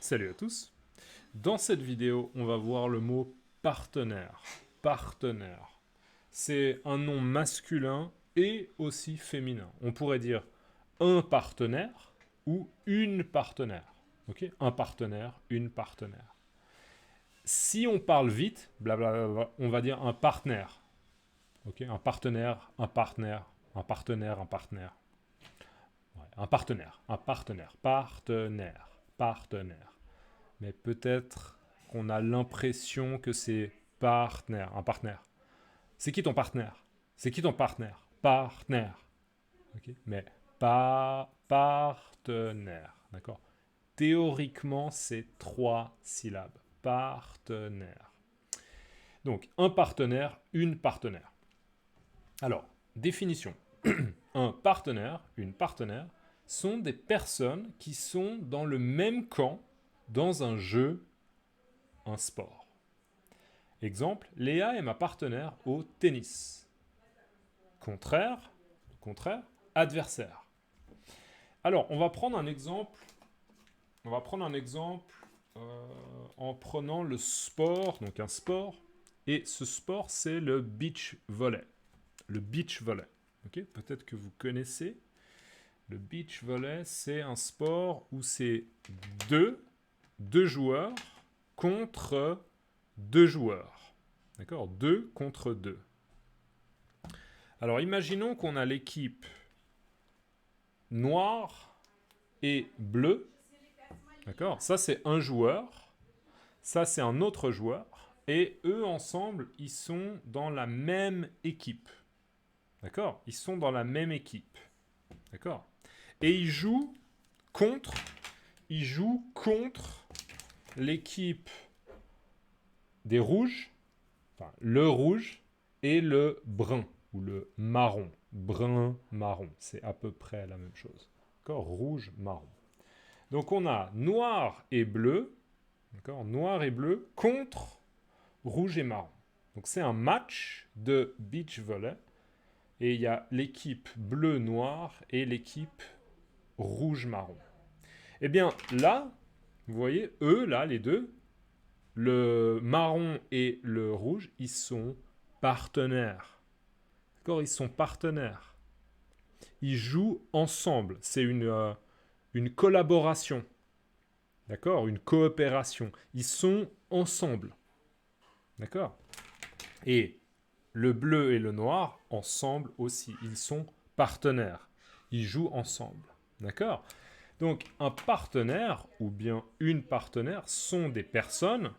Salut à tous. Dans cette vidéo, on va voir le mot partenaire. Partenaire. C'est un nom masculin et aussi féminin. On pourrait dire un partenaire ou une partenaire. Ok, un partenaire, une partenaire. Si on parle vite, blablabla, on va dire un partenaire. Ok, un partenaire, un partenaire, un partenaire, un partenaire. Ouais, un partenaire, partenaire, partenaire. Mais peut-être qu'on a l'impression que c'est partenaire, un partenaire. C'est qui ton partenaire? C'est qui ton partenaire? Partenaire. Okay, mais pas partenaire. D'accord. Théoriquement, c'est 3 syllabes. Partenaire. Donc, un partenaire, une partenaire. Alors, définition. Un partenaire, une partenaire, sont des personnes qui sont dans le même camp dans un jeu, un sport. Exemple, Léa est ma partenaire au tennis. Contraire, adversaire. Alors, on va prendre un exemple. En prenant le sport, donc un sport. Et ce sport, c'est le beach volley. Le beach volley. Okay, peut-être que vous connaissez. Le beach volley, c'est un sport où c'est deux joueurs contre deux joueurs. D'accord? 2 contre 2. Alors, imaginons qu'on a l'équipe noire et bleue. D'accord? Ça, c'est un joueur. Ça, c'est un autre joueur. Et eux, ensemble, ils sont dans la même équipe. D'accord? Ils sont dans la même équipe. D'accord? Et ils jouent contre l'équipe des rouges, enfin le rouge et le brun ou le marron. Brun-marron, c'est à peu près la même chose. D'accord? Rouge-marron. Donc on a noir et bleu, d'accord? Noir et bleu contre rouge et marron. Donc c'est un match de beach volley et il y a l'équipe bleu-noir et l'équipe rouge-marron. Eh bien là, vous voyez, eux, là, les deux, le marron et le rouge, ils sont partenaires. D'accord? Ils sont partenaires. Ils jouent ensemble. C'est une collaboration. D'accord? Une coopération. Ils sont ensemble. D'accord? Et le bleu et le noir, ensemble aussi. Ils sont partenaires. Ils jouent ensemble. D'accord? Donc, un partenaire ou bien une partenaire sont des personnes.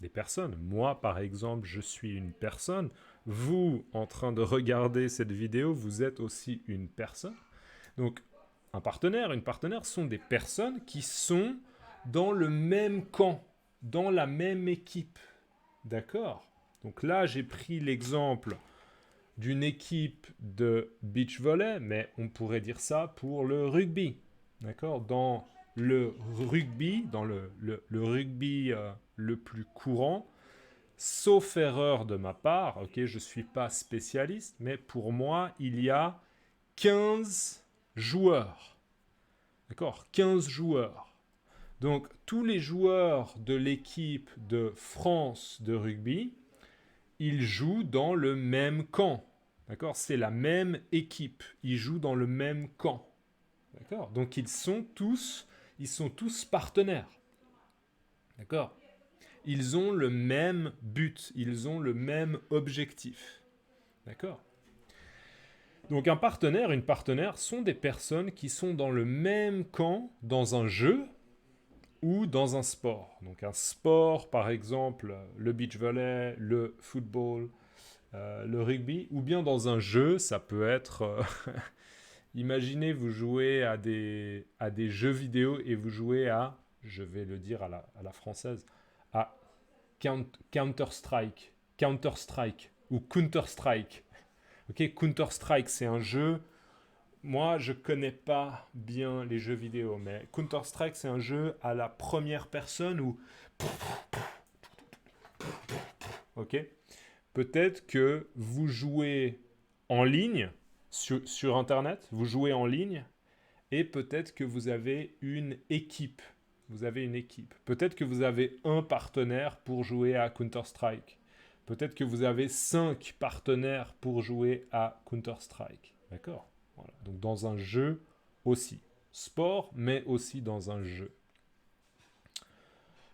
Des personnes. Moi, par exemple, je suis une personne. Vous, en train de regarder cette vidéo, vous êtes aussi une personne. Donc, un partenaire, une partenaire sont des personnes qui sont dans le même camp, dans la même équipe. D'accord? Donc là, j'ai pris l'exemple d'une équipe de beach volley, mais on pourrait dire ça pour le rugby. D'accord? Dans le rugby, le rugby le plus courant, sauf erreur de ma part, ok, je ne suis pas spécialiste, mais pour moi, il y a 15 joueurs. D'accord? 15 joueurs. Donc, tous les joueurs de l'équipe de France de rugby, ils jouent dans le même camp. D'accord? C'est la même équipe. Ils jouent dans le même camp. D'accord? Donc, ils sont tous partenaires. D'accord? Ils ont le même but. Ils ont le même objectif. D'accord? Donc un partenaire, une partenaire sont des personnes qui sont dans le même camp dans un jeu ou dans un sport. Donc un sport, par exemple, le beach volley, le football, le rugby, ou bien dans un jeu, ça peut être... imaginez, vous jouez à des jeux vidéo et vous jouez à, je vais le dire à la française, à Counter-Strike, ou Counter-Strike. Ok, Counter-Strike, c'est un jeu. Moi, je connais pas bien les jeux vidéo, mais Counter-Strike, c'est un jeu à la première personne où. Ok. Peut-être que vous jouez en ligne sur Internet, vous jouez en ligne, et peut-être que vous avez une équipe vous avez une équipe. Peut-être que vous avez un partenaire pour jouer à Counter-Strike. Peut-être que vous avez 5 partenaires pour jouer à Counter-Strike. D'accord? Voilà. Donc dans un jeu aussi. Sport, mais aussi dans un jeu.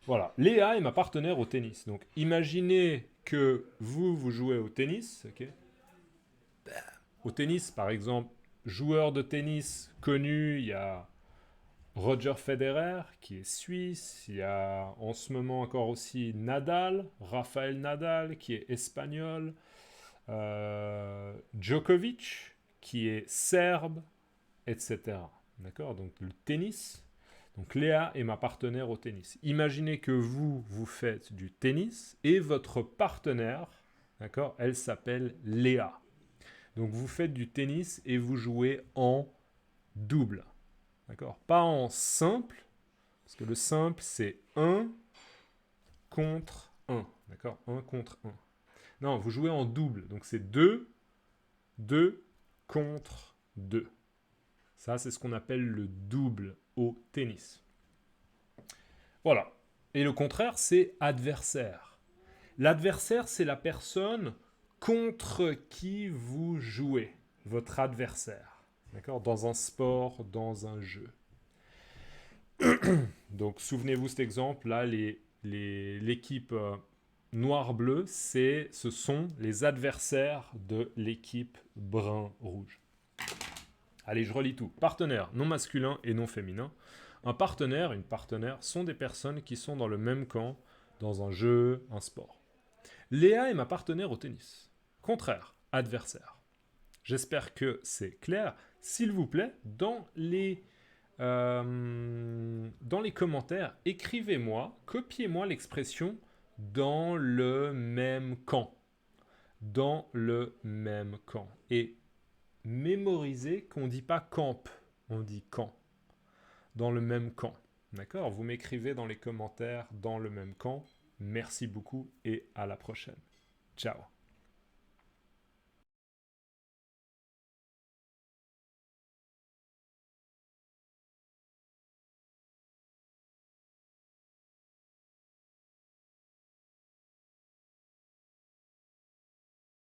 Voilà. Léa est ma partenaire au tennis. Donc imaginez que vous jouez au tennis. Okay, au tennis, par exemple, joueur de tennis connu, il y a Roger Federer, qui est suisse. Il y a en ce moment encore aussi Nadal, Rafael Nadal, qui est espagnol. Djokovic, qui est serbe, etc. D'accord? Donc le tennis. Donc Léa est ma partenaire au tennis. Imaginez que vous faites du tennis et votre partenaire, d'accord, elle s'appelle Léa. Donc vous faites du tennis et vous jouez en double. D'accord? Pas en simple, parce que le simple, c'est 1 contre 1. D'accord? 1 contre 1. Non, vous jouez en double. Donc c'est 2 contre 2. Ça, c'est ce qu'on appelle le double au tennis. Voilà. Et le contraire, c'est adversaire. L'adversaire, c'est la personne contre qui vous jouez. Votre adversaire. D'accord? Dans un sport, dans un jeu. Donc, souvenez-vous cet exemple. Là, l'équipe noir-bleu, ce sont les adversaires de l'équipe brun-rouge. Allez, je relis tout. Partenaire non masculin et non féminin. Un partenaire, une partenaire sont des personnes qui sont dans le même camp, dans un jeu, un sport. Léa est ma partenaire au tennis. Contraire, adversaire. J'espère que c'est clair. S'il vous plaît, dans les commentaires, écrivez-moi, copiez-moi l'expression dans le même camp. Dans le même camp. Et mémorisez qu'on ne dit pas camp, on dit camp. Dans le même camp. D'accord? Vous m'écrivez dans les commentaires dans le même camp. Merci beaucoup et à la prochaine. Ciao.